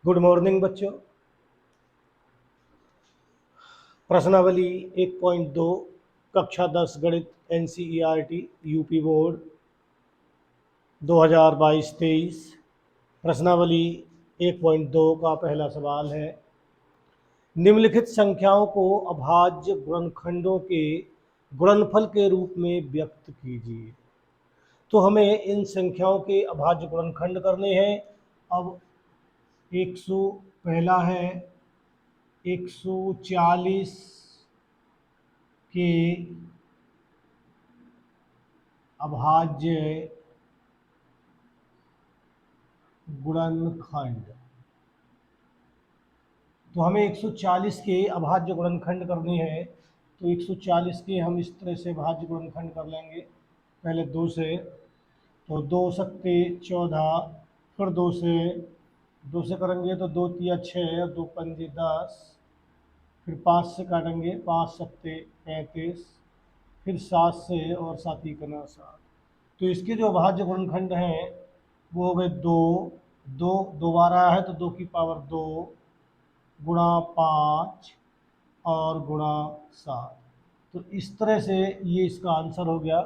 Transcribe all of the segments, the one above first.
Good morning बच्चों। प्रश्नावली 1.2 कक्षा 10 गणित NCERT यूपी बोर्ड 2022-23। प्रश्नावली 1.2 का पहला सवाल है, निम्नलिखित संख्याओं को अभाज्य गुणनखंडों के गुणनफल के रूप में व्यक्त कीजिए। तो हमें इन संख्याओं के अभाज्य गुणनखंड करने हैं। अब 100 पहला है 140 के अभाज्य गुणनखंड। तो हमें 140 के अभाज्य गुणनखंड करने हैं। तो 140 के हम इस तरह से अभाज्य गुणनखंड कर लेंगे। पहले 2 से, तो 2 सत्ते 14, फिर 2 से करेंगे तो 2 तिया 6 और 2 पंजे 10, फिर 5 से काटेंगे, 5 सत्ते 35, फिर 7 से और 7 ही करना 7। तो इसके जो अभाज्य गुणनखंड हैं वो हो गए 2, 2 दोबारा है तो 2 की पावर 2 गुणा 5 और गुणा 7। तो इस तरह से ये इसका आंसर हो गया।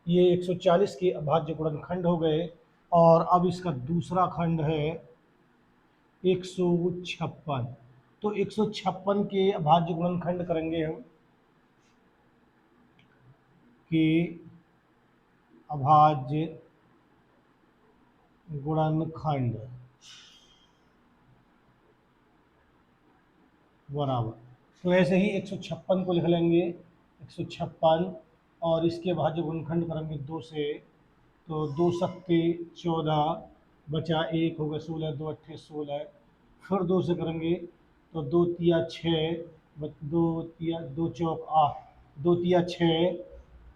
ये 140 के अभाज्य गुणनखंड हो गए। और अब इसका दूसरा खंड है 156। तो 156 के अभाज्य गुणनखंड करेंगे हम कि अभाज्य गुणनखंड बराबर, तो ऐसे ही 156 को लिख लेंगे 156 और इसके अभाज्य गुणनखंड करेंगे 2 से, तो 2 सत्ते 14 बचा 1 हो गया 16, 2 अट्ठे 16, फिर 2 से करेंगे तो 2 तिया 6, 2 तिया 2 चौक 8, 2 तिया 6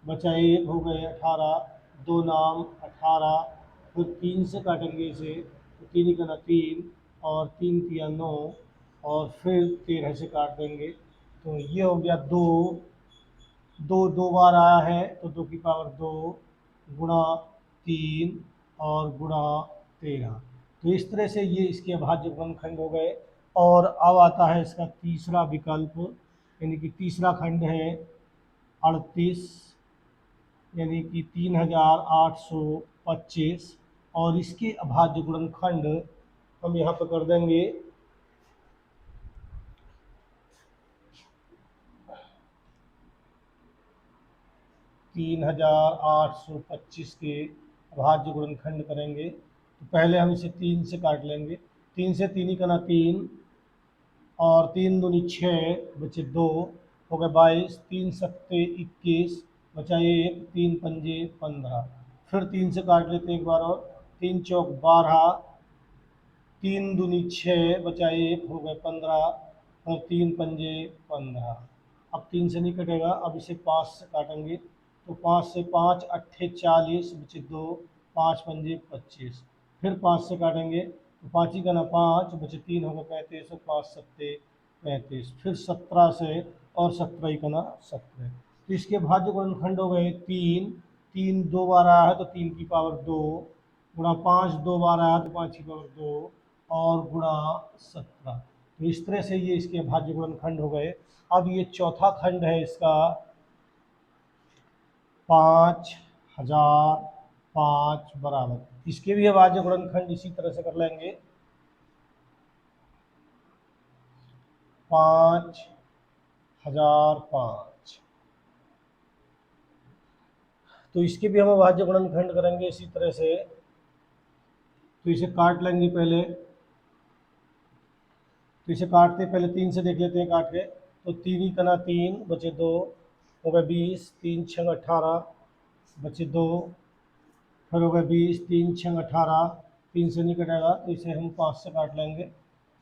बचा 1 हो गए 18, 2 नाम 18, फिर 3 से काटेंगे इसे तो 3 ही करना 3 और 3 तिया 9 और फिर 13 से काट देंगे। तो ये हो गया 2, 2 दो बार आया है तो 2 की पावर 2 गुणा 3 और गुणा 13। तो इस तरह से ये इसके अभाज्य गुणनखंड हो गए। और अब आता है इसका तीसरा विकल्प, यानी कि तीसरा खंड है 38, यानी कि 3825, और इसके अभाज्य गुणनखंड हम यहाँ पर कर देंगे 3825 के अभाज्य गुणनखंड करेंगे। तो पहले हम इसे 3 से काट लेंगे, 3 से 3 ही करना 3 और 3 दूनी 6 बचे 2 हो गए 22, 3 सत्ते 21 बचा 1, 3 पंजे 15, फिर 3 से काट लेते हैं एक बार और, 3 चौक 12, 3 दूनी 6 बचा 1 हो गए 15 और 3 पंजे 15। अब 3 से नहीं कटेगा, अब इसे 5 से काटेंगे तो 5 से 5 अट्ठे 40 बचे 2, 5 पंजे 25, फिर 5 से काटेंगे तो 5 ही का ना 5 बचे 3 हो गए 35 और 5 सत्ते 35, फिर 17 से और 17 ही का ना 17। तो इसके भाज्य गुणनखंड हो गए 3, 3 दो बार आया है तो 3 की पावर 2 गुणा 5 दो बार आया तो 5 की पावर 2 और गुणा 17। तो इस तरह से ये इसके भाज्य गुणनखंड हो गए। अब ये चौथा खंड है इसका 5005 बराबर, इसके भी अभाज्य गुणनखंड इसी तरह से कर लेंगे 5005। तो इसके भी हम अभाज्य गुणनखंड करेंगे इसी तरह से। तो इसे काट लेंगे पहले, तो इसे काटते पहले 3 से देख लेते हैं काट के, तो 3 ही कना 3 बचे 2 हो गए 20, 3 छंग 18 बचे 2, फिर हो गए 20, 3 छंग 18, 3 से नहीं कटेगा तो इसे हम 5 से काट लेंगे,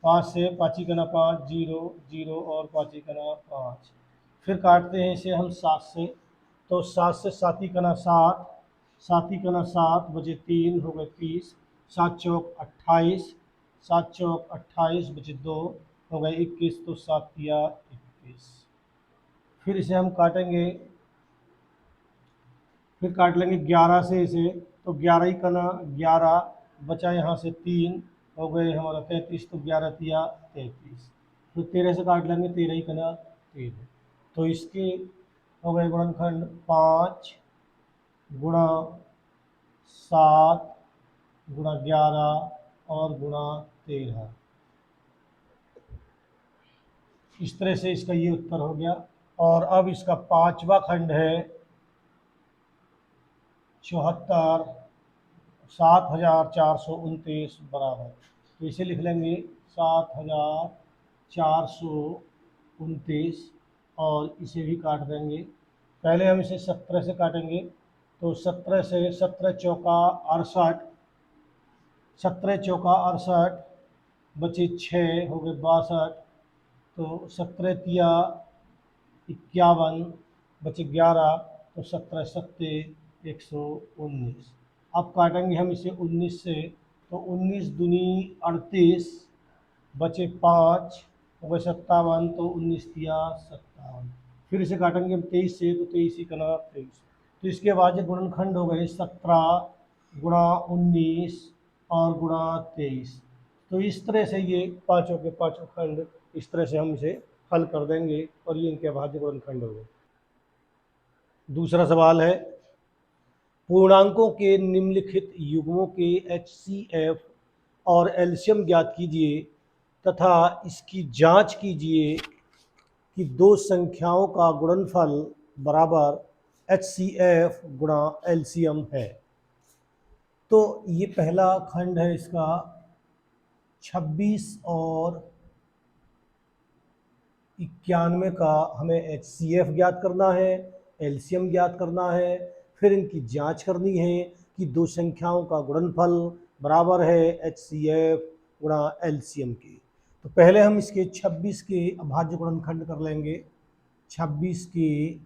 5 से 5 ही कना 5 0 0 और 5 ही कना 5, फिर काटते हैं इसे हम 7 से, तो 7 से 7 ही कना 7, 7 ही कना 7 बचे 3 हो गए 30, 7 चौक 28, 7 चौक 28 बचे 2 हो गए 21, तो 7 या 21। फिर इसे हम काटेंगे, फिर काट लेंगे 11 से इसे, तो 11 ही कना 11 बचा यहाँ से 3 हो गए हमारा 33, तो 11 तिया 33, तो 13 से काट लेंगे, 13 ही कना 13, तो इसके हो गए गुणनखंड 5 गुणा 7 गुणा 11 और गुणा 13। इस तरह से इसका ये उत्तर हो गया। और अब इसका पांचवा खंड है 74 7429 बराबर, तो इसे लिख लेंगे 7429 और इसे भी काट देंगे। पहले हम इसे 17 से काटेंगे, तो 17 से 17 चौका 68, 17 चौका 68 बचे 6 हो गए 62, तो 17 तिया 51 बचे 11, तो 17 सत्ते 119। अब काटेंगे हम इसे 19 से, तो 19 दूनी 38 बचे 5 हो गए 57, तो 19 तिया 57। फिर इसे काटेंगे हम 23 से, तो 23 ही कना 23, तो इसके बाद ये गुणनखंड हो गए 17 गुणा 19 और गुणा 23। तो इस तरह से ये पाँचों के पाँचों खंड इस तरह से हम इसे हल कर देंगे और ये इनके अभाज्य गुणनखंड हो गए। दूसरा सवाल है, पूर्णांकों के निम्नलिखित युग्मों के HCF और एलसीएम ज्ञात कीजिए तथा इसकी जांच कीजिए कि दो संख्याओं का गुणनफल बराबर HCF गुणा एलसीएम है। तो ये पहला खंड है इसका 26 और 91 का हमें HCF ज्ञात करना है, एलसीएम ज्ञात करना है, फिर इनकी जांच करनी है कि दो संख्याओं का गुणनफल बराबर है HCF गुणा एलसीएम के। तो पहले हम इसके 26 के अभाज्य गुणनखंड कर लेंगे। 26 के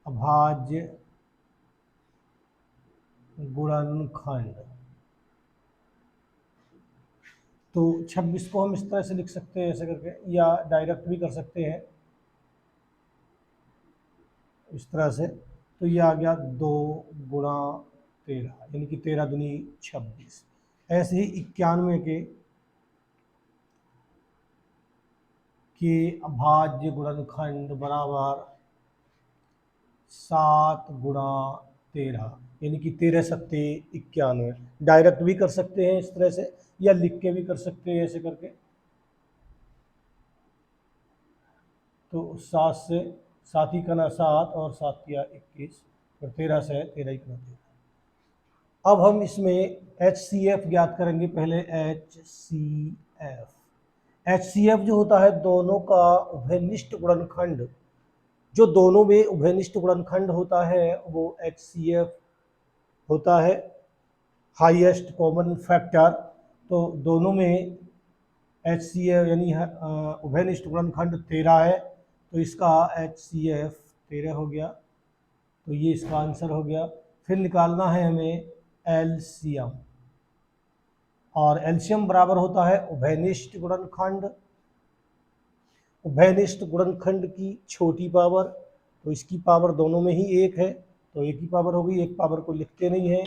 अभाज्य गुणनखंड, तो 26 को हम इस तरह से लिख सकते हैं ऐसे करके, या डायरेक्ट भी कर सकते हैं इस तरह से। तो ये आ गया 2 गुणा 13, यानी कि 13 दूनी 26। ऐसे ही 91 के अभाज्य गुणनखंड बराबर 7 गुणा 13, यानी कि 13 सत्ते 91। डायरेक्ट भी कर सकते हैं इस तरह से, या लिख के भी कर सकते हैं ऐसे करके। तो 7 से 7 ही कना 7 और 7 तिया 21, और 13 से 13 ही कना 13। अब हम इसमें HCF ज्ञात करेंगे। पहले HCF जो होता है दोनों का उभयनिष्ठ गुणनखंड, जो दोनों में उभयनिष्ठ गुणनखंड होता है वो HCF होता है, हाईएस्ट कॉमन फैक्टर। तो दोनों में HCF यानी उभयनिष्ठ गुणनखंड 13 है, तो इसका HCF 13 हो गया, तो ये इसका आंसर हो गया। फिर निकालना है हमें LCM, और LCM बराबर होता है उभयनिष्ठ गुणनखंड, उभयनिष्ठ गुणनखंड की छोटी पावर, तो इसकी पावर दोनों में ही एक है, तो एक ही पावर होगी, एक पावर को लिखते नहीं है।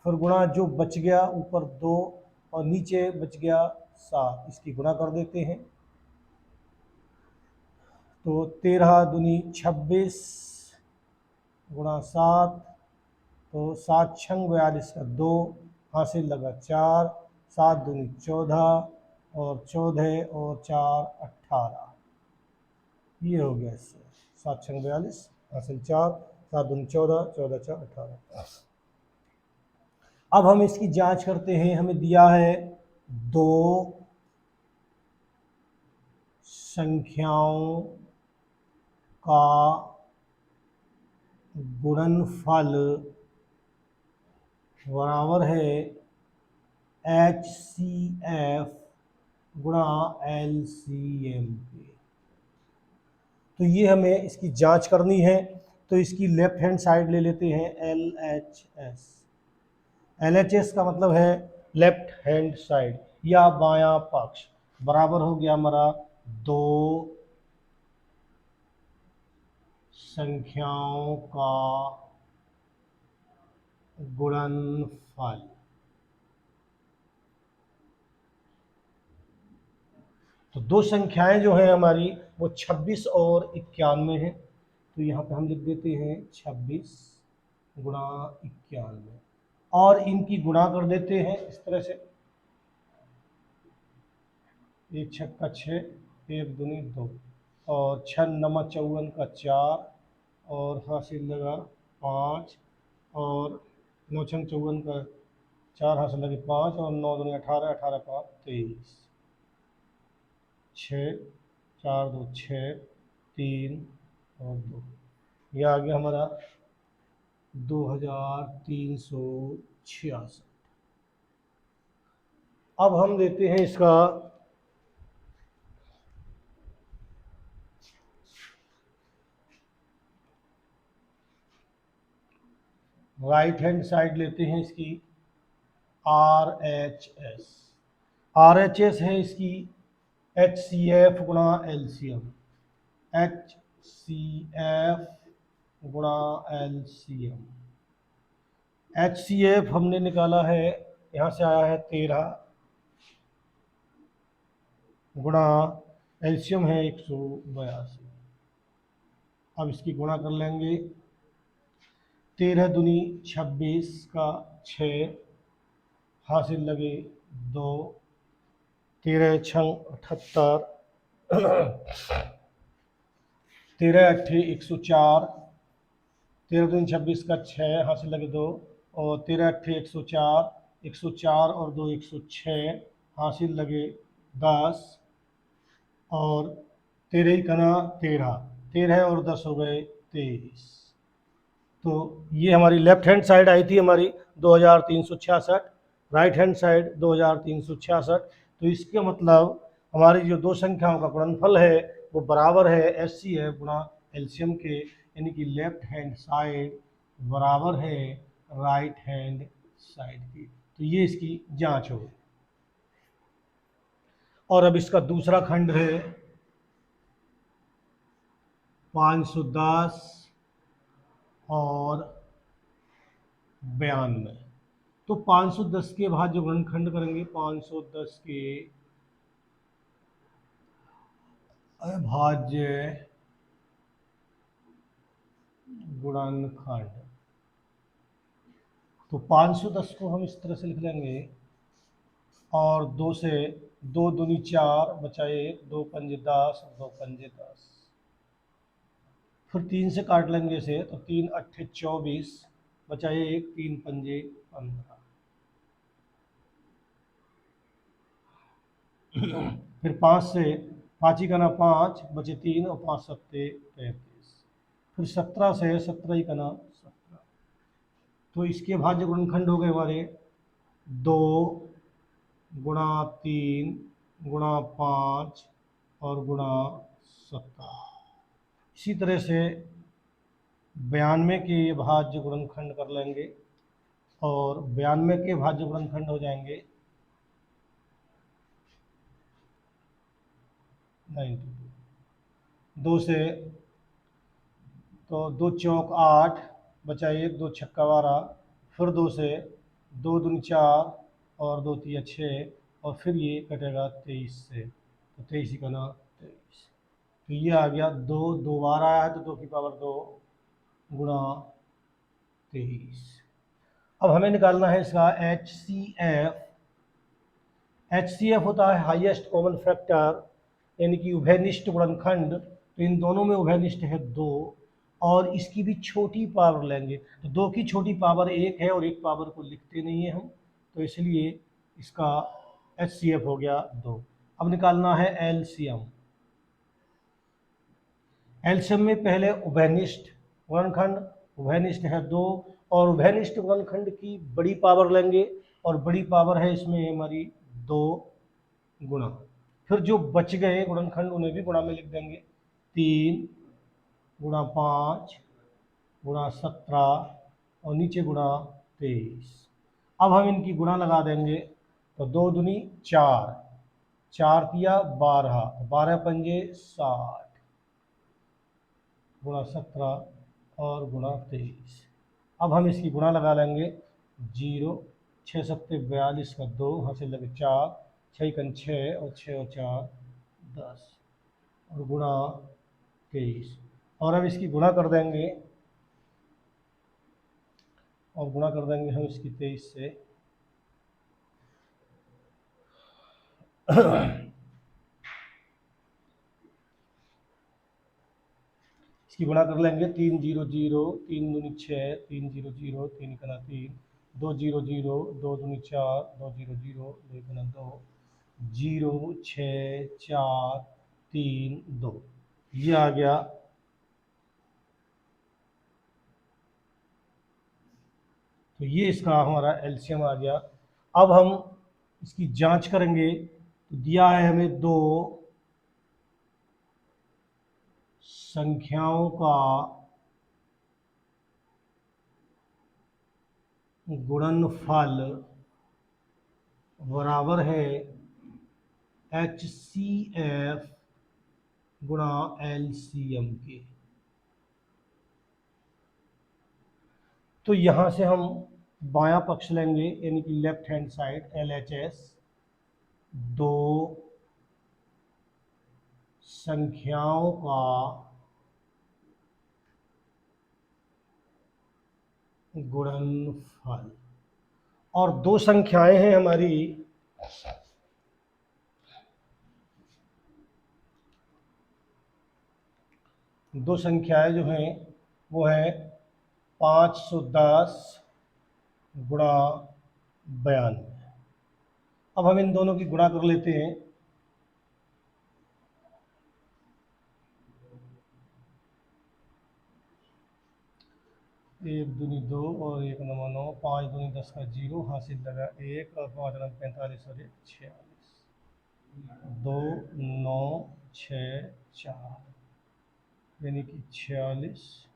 फिर गुणा जो बच गया ऊपर 2 और नीचे बच गया 7, इसकी गुणा कर देते हैं। तो 13 दूनी 26 गुणा 7, तो 7 छंग 42 का 2, हासिल लगा 4, 7 दूनी 14 और 14 और 4 18, ये हो गया इससे 7 छंग 42 हासिल 4, 7 दूनी 14, 14 4 18। अब हम इसकी जांच करते हैं। हमें दिया है दो संख्याओं का गुणनफल बराबर है HCF गुणा LCM के। तो ये हमें इसकी जांच करनी है, तो इसकी लेफ्ट हैंड साइड ले लेते हैं LHS। LHS का मतलब है लेफ्ट हैंड साइड या बायां पक्ष, बराबर हो गया हमारा दो संख्याओं का गुणनफल। तो दो संख्याएं जो हैं हमारी वो 26 और 91 हैं। तो यहाँ पे हम लिख देते हैं 26 गुणा 91 और इनकी गुणा कर देते हैं इस तरह से, एक छक्का 6, एक दूनी 2 और 6 नमा 54 का 4 और हासिल लगा 5 और 9 छंग 54 का 4 हासिल लगे 5 और 9 दूनी 18, 18 5 23, 6 4 2 6 3 और 2, यह आ गया हमारा 2366। अब हम देते हैं इसका राइट हैंड साइड, लेते हैं इसकी RHS। RHS है इसकी HCF गुणा LCM, HCF गुणा LCM। HCF हमने निकाला है, यहाँ से आया है 13 गुणा LCM है 182। अब इसकी गुणा कर लेंगे, 13 दूनी 26 का 6 हासिल लगे 2, 13 छंग 78, 13 अट्ठे 104, 13 दूनी 26 का 6 हासिल लगे 2 और 13 अट्ठे 104, 104 और 2 106 हासिल लगे 10 और 13 कना 13, 13 और 10 हो गए 23। तो ये हमारी लेफ्ट हैंड साइड आई थी हमारी 2366, राइट हैंड साइड 2366। तो इसके मतलब हमारी जो दो संख्याओं का गुणनफल है वो बराबर है HCF गुणा LCM के, यानी कि लेफ्ट हैंड साइड बराबर है राइट हैंड साइड की। तो ये इसकी जांच होगी। और अब इसका दूसरा खंड है 510 और 92। तो 510 के भाज्य गुणनखंड करेंगे, 510 के अभाज्य गुणनखंड। तो 510 को हम इस तरह से लिख लेंगे, और 2 से 2 दूनी 4 बचा 1, 2 पंजे 10, 2 पंजे 10, फिर 3 से काट लेंगे इसे, तो 3 अट्ठे 24 बचा 1, 3 पंजे 15, फिर 5 से 5 ही कना 5 बचे 3 और 5 सत्ते 33, फिर 17 से 17 ही कना 17। तो इसके भाज्य गुणनखंड हो गए हमारे 2 गुणा 3 गुणा 5 और गुणा 17। इसी तरह से 92 के भाज्य गुणनखंड कर लेंगे, और 92 के भाज्य गुणनखंड हो जाएंगे 92, 2 से तो 2 चौक 8 बचा 1, 2 छक्का 12, फिर 2 से 2 दूनी 4 और 2 तिया 6 और फिर ये कटेगा 23 से, तो 23 ही कना 23। तो ये आ गया 2 2 बार आया है, तो 2 की पावर 2 गुणा 23। अब हमें निकालना है इसका HCF। HCF होता है हाईएस्ट कॉमन फैक्टर, यानी कि उभयनिष्ठ गुणनखंड। तो इन दोनों में उभयनिष्ठ है 2, और इसकी भी छोटी पावर लेंगे, तो 2 की छोटी पावर 1 है और एक पावर को लिखते नहीं है हम, तो इसलिए इसका HCF हो गया 2। अब निकालना है LCM। LCM में पहले उभयनिष्ठ गुणनखंड, उभयनिष्ठ है 2, और उभयनिष्ठ गुणनखंड की बड़ी पावर लेंगे, और बड़ी पावर है इसमें हमारी 2 गुणा, फिर जो बच गए गुणनखंड उन्हें भी गुणा में लिख देंगे, 3 गुणा 5 गुणा 17 और नीचे गुणा 23। अब हम इनकी गुणा लगा देंगे, तो 2 दूनी 4, 4 तिया 12, 12 पंजे 60 गुणा 17 और गुणा 23। अब हम इसकी गुणा लगा लेंगे, 0 6 सत्ते 42 का 2 हासिल लगे 4, 6 कन 6 और 6 और 4 10 और गुणा 23, और अब इसकी गुणा कर देंगे, और गुणा कर देंगे हम इसकी 23 से। इसकी गुणा कर लेंगे, 3 0 0, 3 दूनी 6, 3 0 0, 3 कना 3, 2 0 0, 2 दूनी 4, 2 0 0, 2 कना 2, 0 6 4 3 2, ये आ गया। तो ये इसका हमारा एलसीएम आ गया। अब हम इसकी जांच करेंगे, तो दिया है हमें दो संख्याओं का गुणनफल बराबर है HCF गुणा LCM के। तो यहाँ से हम बायां पक्ष लेंगे, यानी कि लेफ्ट हैंड साइड LHS, दो संख्याओं का गुणनफल, और दो संख्याएं हैं हमारी, दो संख्याएं जो हैं वो है 510 गुणा 92। अब हम इन दोनों की गुणा कर लेते हैं। एक दूनी 2 और एक नवा 9, 5 दूनी 10 का 0, हासिल लगा 1 और 5 रंग 45 और 1 46, 2 9 6 4, यानी कि 46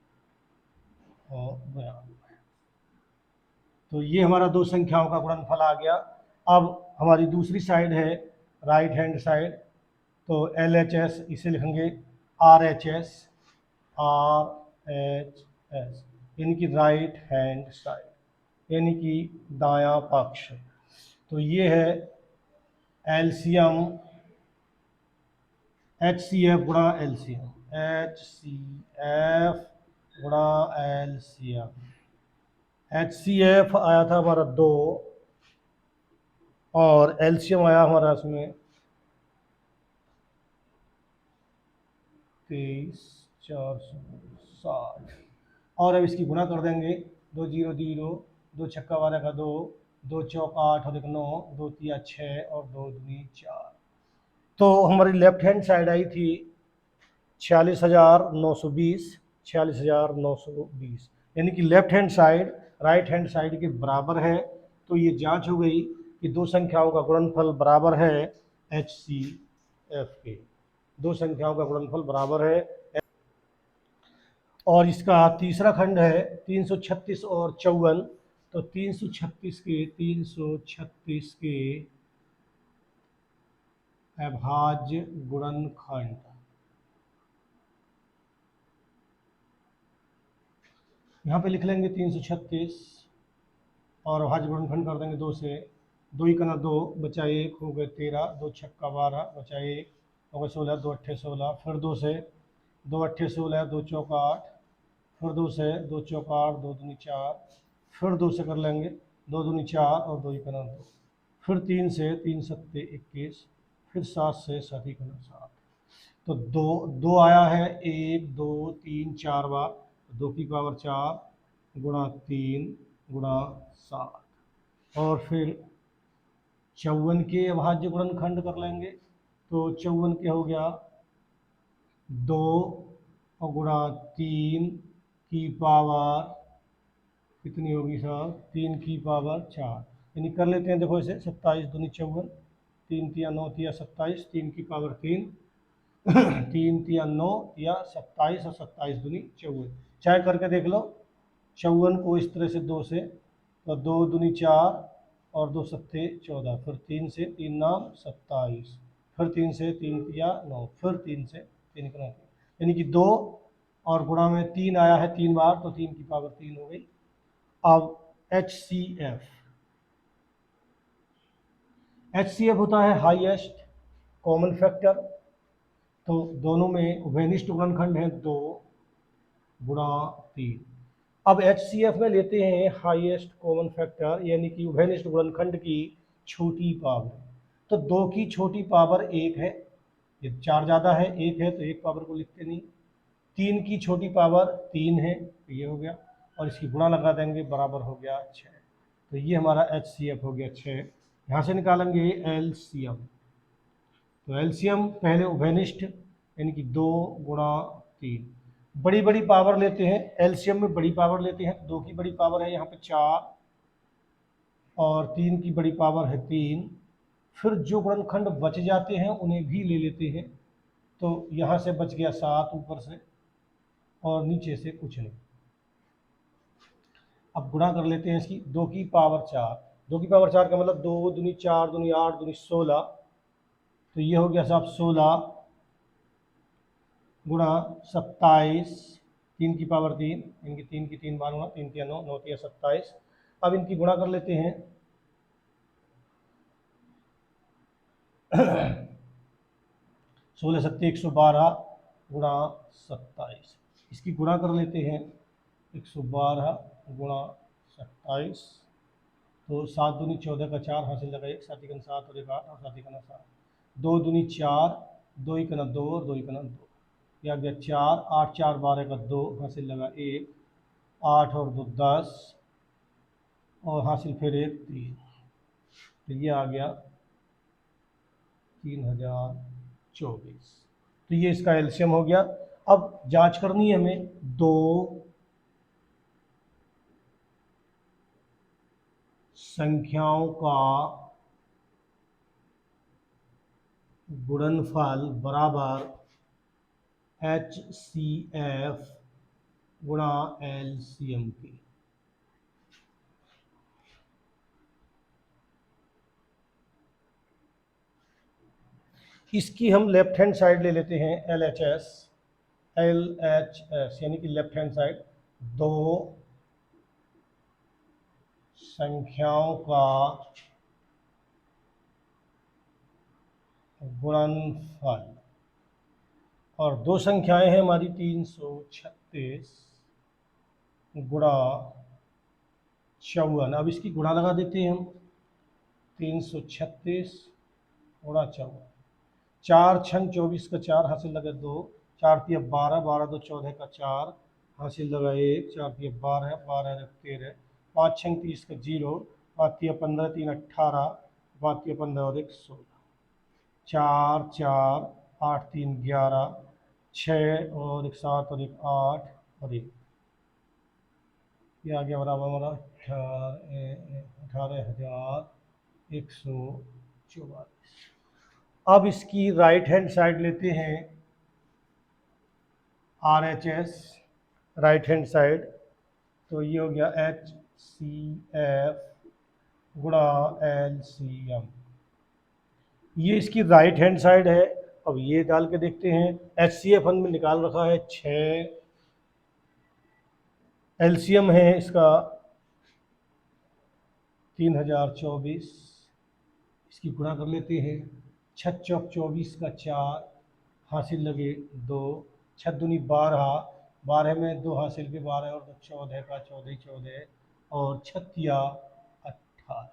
और 92। तो ये हमारा दो संख्याओं का गुणनफल आ गया। अब हमारी दूसरी साइड है राइट हैंड साइड, तो LHS इसे लिखेंगे RHS, RHS यानी कि राइट हैंड साइड, यानी कि दायां पक्ष। तो ये है LCM HCF गुणा LCM, HCF गुणा LCM। HCF आया था हमारा 2 और LCM आया हमारा इसमें 23,460, और अब इसकी गुणा कर देंगे, 2 0 0, 2 छक्का 12 का 2, 2 चौक 8 और 1 9, 2 तिया 6 और 2 दूनी 4। तो हमारी लेफ्ट हैंड साइड आई थी 46,920, 46,920, यानी कि left hand side right hand side के बराबर है। तो ये जांच हो गई कि दो संख्याओं का गुणनफल बराबर है HCF के, दो संख्याओं का गुणनफल बराबर है। और इसका तीसरा खंड है 336 और 54, तो 336 के अभाज्य गुणनखंड, यहाँ पे लिख लेंगे 336 और अभाज्य गुणनखंड कर देंगे 2 से, 2 ही कना 2 बचा 1 हो गए 13, 2 छक्का 12 बचा 1 हो गए 16, 2 अट्ठे 16, फिर 2 से, 2 अट्ठे 16, 2 चौक 8, फिर 2 से, 2 चौक 8, 2 दूनी 4, फिर 2 से कर लेंगे, 2 दूनी 4 और 2 ही कना 2, फिर 3 से, 3 सत्ते 21, फिर 7 से, 7 ही कना 7। तो 2 2 आया है 1 2 3 4 बार, 2 की पावर 4 गुणा 3 गुणा 7, और फिर 54 के अभाज्य गुणनखंड कर लेंगे, तो 54 के हो गया 2 और गुणा 3 की पावर कितनी होगी सर, 3 की पावर 4, यानी कर लेते हैं, देखो इसे 27 दूनी 54, 3 तिया 9 तिया 27, 3 की पावर 3, 3 तिया 9 या 27 और 27 दूनी 54, चाहे करके देख लो। 54 को इस तरह से 2 से, तो 2 दूनी 4 और 2 सत्ते 14, फिर 3 से 3 नाम 27, फिर 3 से 3 तिया 9, फिर 3 से 3 का 9, यानी कि 2 और गुणा में 3 आया है 3 बार, तो 3 की पावर 3 हो गई। अब HCF होता है हाईएस्ट कॉमन फैक्टर, तो दोनों में उभयनिष्ठ गुणनखंड है 2 गुणा 3। अब HCF में लेते हैं हाईएस्ट कॉमन फैक्टर, यानी कि उभयनिष्ठ गुणनखंड की छोटी पावर। तो 2 की छोटी पावर 1 है, ये 4 ज़्यादा है, 1 है तो 1 पावर को लिखते नहीं। 3 की छोटी पावर 3 है, तो ये हो गया, और इसकी गुणा लगा देंगे, बराबर हो गया 6। तो ये हमारा HCF हो गया 6। यहाँ से निकालेंगे LCM। तो LCM पहले उभयनिष्ठ यानी कि 2 गुणा 3, बड़ी बड़ी पावर लेते हैं, LCM में बड़ी पावर लेते हैं। 2 की बड़ी पावर है यहाँ पे 4 और 3 की बड़ी पावर है 3। फिर जो गुणनखंड बच जाते हैं उन्हें भी ले लेते हैं। तो यहाँ से बच गया 7 ऊपर से, और नीचे से कुछ नहीं। अब गुणा कर लेते हैं इसकी, 2 की पावर 4। 2 की पावर 4 का मतलब 2 दूनी 4 दूनी 8 दूनी 16। तो ये हो गया साहब 16 गुणा 27, 3 की पावर 3, इनकी 3 की 3 बार गुणा, 3 तिया 9, 9 तिया 27। अब इनकी गुणा कर लेते हैं। 16 सत्ते 112 गुणा 27, इसकी गुणा कर लेते हैं। 112 गुणा 27, तो 7 दूनी 14 का 4 हासिल लगा 1, 7 एकन 7 और 1 8 और 7 एकन 7, 2 दूनी 4, 2 एकन 2 और 2 एकन 2, यह आ गया 4, 8 4 12 का 2 हासिल लगा 1, 8 और 2 10 और हासिल फिर 1 3। तो ये आ गया 3024। तो ये इसका एलसीएम हो गया। अब जांच करनी है हमें, 2 संख्याओं का गुणनफल बराबर HCF गुणा LCM की। इसकी हम लेफ्ट हैंड साइड ले लेते हैं, LHS यानी कि लेफ्ट हैंड साइड। 2 संख्याओं का गुणनफल, और 2 संख्याएं हैं हमारी 336 गुणा 54। अब इसकी गुणा लगा देते हैं हम, 336 गुणा 54, 4 छंग 24 का 4 हासिल लगा 2, 4 तिया 12, 12 2 14 का 4 हासिल लगा 1, 4 तिया 12, 12 13, 5 छंग 30 का 0, 5 तिया 15, 3 18, 5 तिया 15 और 1 16, 4 4 8 3 11, 6 और 1 7 और 1 8 और 1, ये आ गया बराबर हमारा 18,144। अब इसकी राइट हैंड साइड लेते हैं, RHS राइट हैंड साइड। तो ये हो गया HCF गुणा LCM, ये इसकी राइट हैंड साइड है। अब ये डाल के देखते हैं, HCF हमने निकाल रखा है 6, LCM है इसका 3024, इसकी गुणा कर लेते हैं। 6 चौक 24 का 4 हासिल लगे 2, 6 दूनी 12, 12 में 2 हासिल के 12 और 2 14 का 14 14 और 36 18।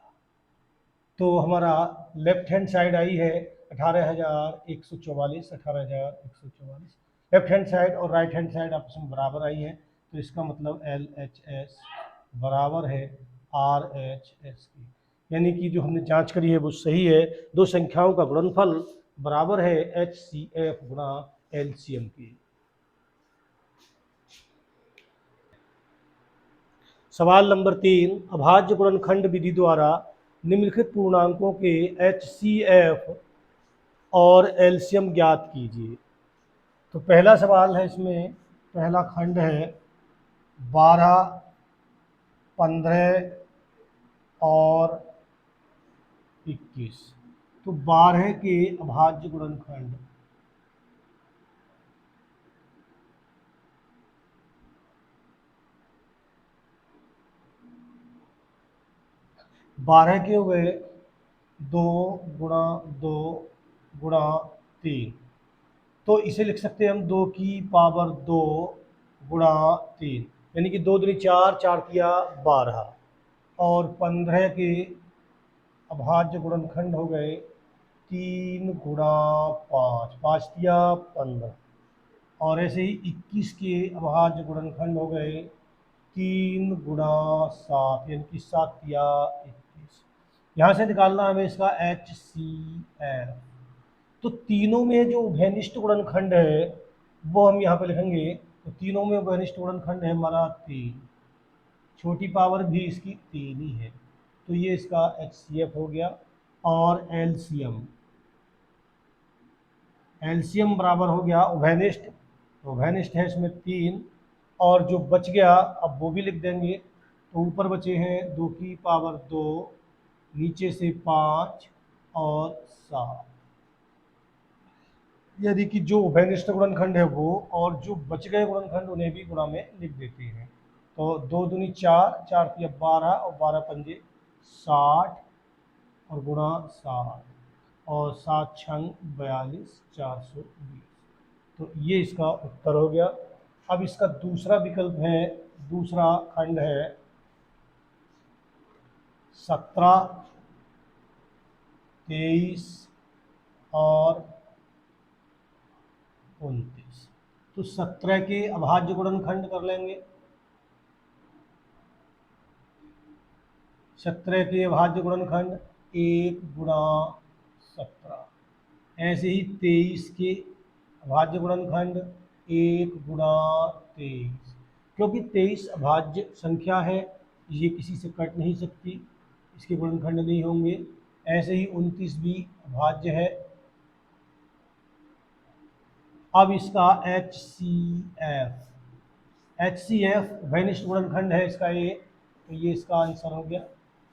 तो हमारा लेफ्ट हैंड साइड आई है 18,144, 18,144 लेफ्ट हैंड साइड, और राइट हैंड साइड आपस में बराबर आई है। तो इसका मतलब LHS बराबर है RHS की, यानी कि जो हमने जांच करी है वो सही है। 2 संख्याओं का गुणनफल बराबर है HCF गुणा LCM की। सवाल नंबर 3, अभाज्य गुणनखंड विधि द्वारा निम्नलिखित पूर्णांकों के HCF और LCM ज्ञात कीजिए। तो पहला सवाल है, इसमें पहला खंड है 12, 15 और 21। तो 12 के अभाज्य गुणनखंड, 12 के हो गए 2 गुणा 2 गुणा 3, तो इसे लिख सकते हैं हम 2 की पावर 2 गुणा 3, यानी कि 2 दूनी 4, 4 तिया 12 और 15 के अभाज्य गुणनखंड हो गए 3 गुणा 5, 5 तिया 15, और ऐसे ही 21 के अभाज्य गुणनखंड हो गए 3 गुणा 7, यानी कि 7 तिया 21। यहाँ से निकालना हमें इसका HCF। तो तीनों में जो उभयनिष्ठ गुणनखंड है वो हम यहाँ पे लिखेंगे। तो तीनों में उभयनिष्ठ गुणनखंड है हमारा 3, छोटी पावर भी इसकी 3 ही है। तो ये इसका HCF हो गया। और एलसीएम बराबर हो गया उभयनिष्ठ, तो उभयनिष्ठ है इसमें 3, और जो बच गया अब वो भी लिख देंगे। तो ऊपर बचे हैं 2 की पावर 2, नीचे से 5 और 7, यदि कि जो उभयनिष्ठ गुणनखंड है वो, और जो बच गए गुणनखंड उन्हें भी गुणा में लिख देते हैं। तो 2 दूनी 4, 4 तिया 12 और 12 पंजे 60 और गुणा 60 और 7 छंग 42, 420। तो ये इसका उत्तर हो गया। अब इसका दूसरा विकल्प है, दूसरा खंड है 17, 23 और 29। तो 17 के अभाज्य गुणनखंड कर लेंगे। 17 के अभाज्य गुणनखंड 1 गुणा 17, ऐसे ही 23 के अभाज्य गुणनखंड 1 गुणा 23, क्योंकि 23 अभाज्य संख्या है, ये किसी से कट नहीं सकती, इसके गुणनखंड नहीं होंगे। ऐसे ही 29 भी अभाज्य है। अब इसका HCF वैनिष्ठ गुणनखंड है इसका ये, तो ये इसका आंसर हो गया।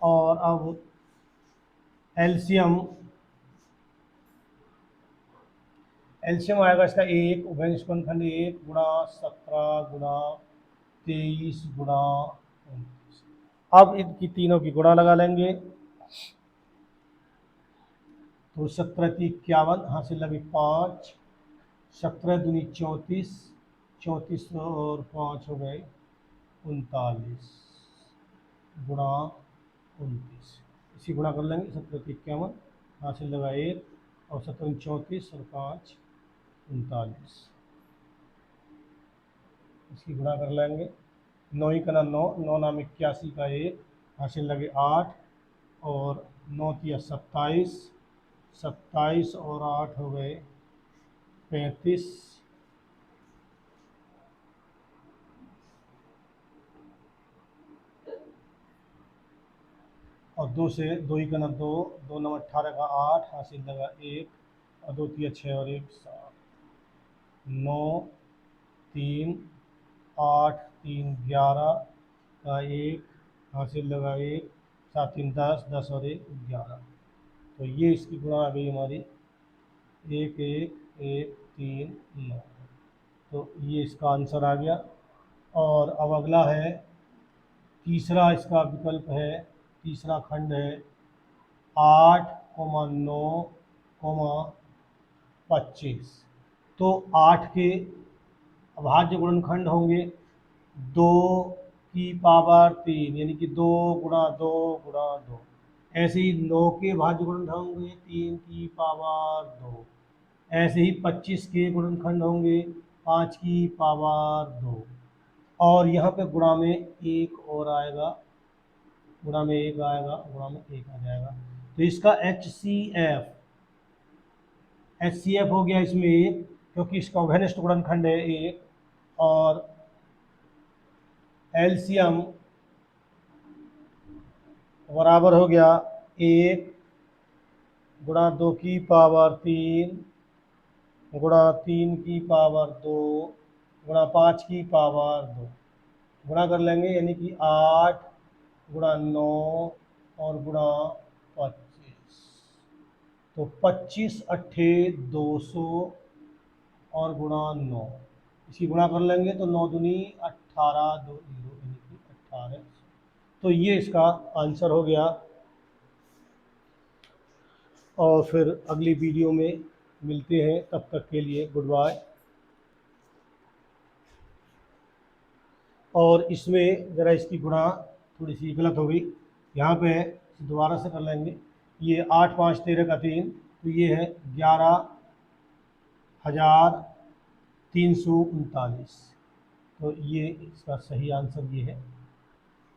और अब एलसीएम आएगा इसका 1, उभयनिष्ठ गुणनखंड 1 गुणा 17 गुणा 23 गुणा 29। अब इनकी तीनों की गुणा लगा लेंगे। तो 17 की 51, हासिल लगे 5, 17 दूनी 34, 34 और 5 हो गए 39 गुणा 29। इसी गुणा कर लेंगे। 17 की 51, हासिल लगा 1 और 17 34 और 5 39, इसकी गुणा कर लेंगे। 9 ही का 9, 9 नाम 81 का 1, हासिल लगे 8 और 9 तिया 27, 27 और 8 हो गए 35, और 2 से 2 ही का 2, 2 नम 18 का 8, हासिल लगा 1 और 2 तिया 6 और 1 7, 9 3 8 3 11 का 1, हासिल लगा 1, 7 3 10, 10 और 1 11। तो ये इसकी गुणा आ गई हमारी 1 1 1 3 9। तो ये इसका आंसर आ गया। और अब अगला है तीसरा, इसका विकल्प है, तीसरा खंड है 8, 9, 25। तो 8 के अभाज्य गुणनखंड होंगे 2 की पावर 3, यानी कि 2 गुणा 2 गुणा 2। ऐसे ही 9 के भाज्य गुणनखंड होंगे 3 की पावर 2। ऐसे ही 25 के गुणनखंड होंगे 5 की पावर 2। और यहाँ पे गुणा में एक और आएगा, गुणा में एक आएगा, गुणा में एक आ जाएगा। तो इसका एच सी एफ हो गया इसमें 1, क्योंकि इसका उभयनिष्ठ गुणनखंड है 1। और एलसीएम बराबर हो गया 1 गुणा 2 की पावर 3 गुणा 3 की पावर 2 गुणा 5 की पावर 2। गुणा कर लेंगे, यानी कि 8 गुणा 9 और गुणा 25। तो 25 अट्ठे 200 और गुणा 9, इसकी गुणा कर लेंगे तो 9 दूनी 18, 2 0, यानी कि 18। तो ये इसका आंसर हो गया। और फिर अगली वीडियो में मिलते हैं, तब तक के लिए गुड बाय। और इसमें ज़रा इसकी गुणा थोड़ी सी गलत हो गई, यहाँ पे है, दोबारा से कर लेंगे। ये 8 5 13 का 3, तो ये है 11,339। तो ये इसका सही आंसर ये है।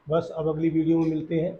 बस अब अगली वीडियो में मिलते हैं।